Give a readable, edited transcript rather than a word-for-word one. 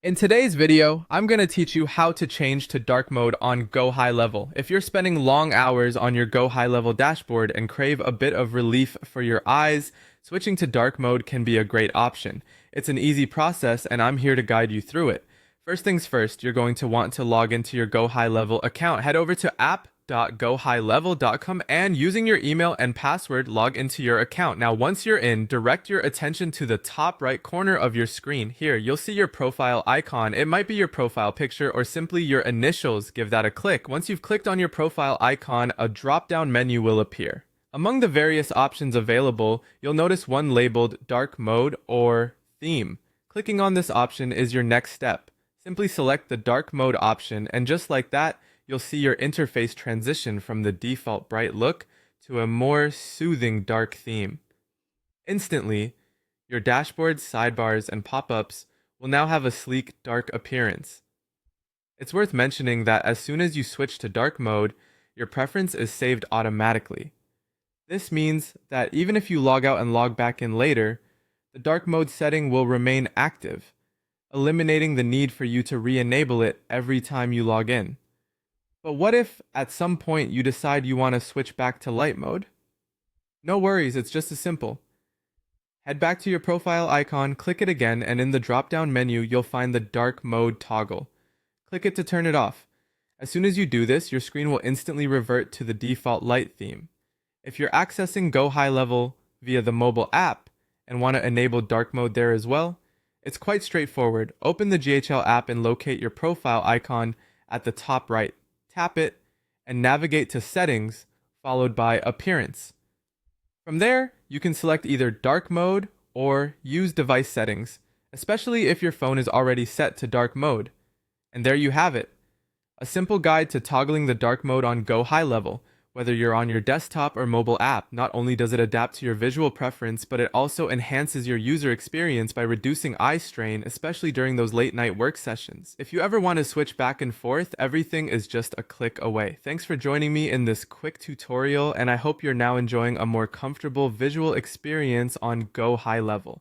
In today's video, I'm going to teach you how to change to dark mode on GoHighLevel. If you're spending long hours on your GoHighLevel dashboard and crave a bit of relief for your eyes, switching to dark mode can be a great option. It's an easy process and I'm here to guide you through it. First things first, you're going to want to log into your GoHighLevel account. Head over to app.gohighlevel.com and using your email and password, log into your account. Now, once you're in, direct your attention to the top right corner of your screen. Here, you'll see your profile icon. It might be your profile picture or simply your initials. Give that a click. Once you've clicked on your profile icon, a drop-down menu will appear. Among the various options available, you'll notice one labeled Dark Mode or Theme. Clicking on this option is your next step. Simply select the Dark Mode option, and just like that, you'll see your interface transition from the default bright look to a more soothing dark theme. Instantly, your dashboards, sidebars, and pop-ups will now have a sleek, dark appearance. It's worth mentioning that as soon as you switch to dark mode, your preference is saved automatically. This means that even if you log out and log back in later, the dark mode setting will remain active, eliminating the need for you to re-enable it every time you log in. But what if at some point you decide you want to switch back to light mode? No worries, it's just as simple. Head back to your profile icon, click it again, and in the drop-down menu, you'll find the dark mode toggle. Click it to turn it off. As soon as you do this, your screen will instantly revert to the default light theme. If you're accessing GoHighLevel via the mobile app and want to enable dark mode there as well, it's quite straightforward. Open the GHL app and locate your profile icon at the top right. Tap it and navigate to Settings, followed by Appearance. From there, you can select either dark mode or use device settings, especially if your phone is already set to dark mode. And there you have it, a simple guide to toggling the dark mode on GoHighLevel. Whether you're on your desktop or mobile app, not only does it adapt to your visual preference, but it also enhances your user experience by reducing eye strain, especially during those late night work sessions. If you ever want to switch back and forth, everything is just a click away. Thanks for joining me in this quick tutorial, and I hope you're now enjoying a more comfortable visual experience on GoHighLevel.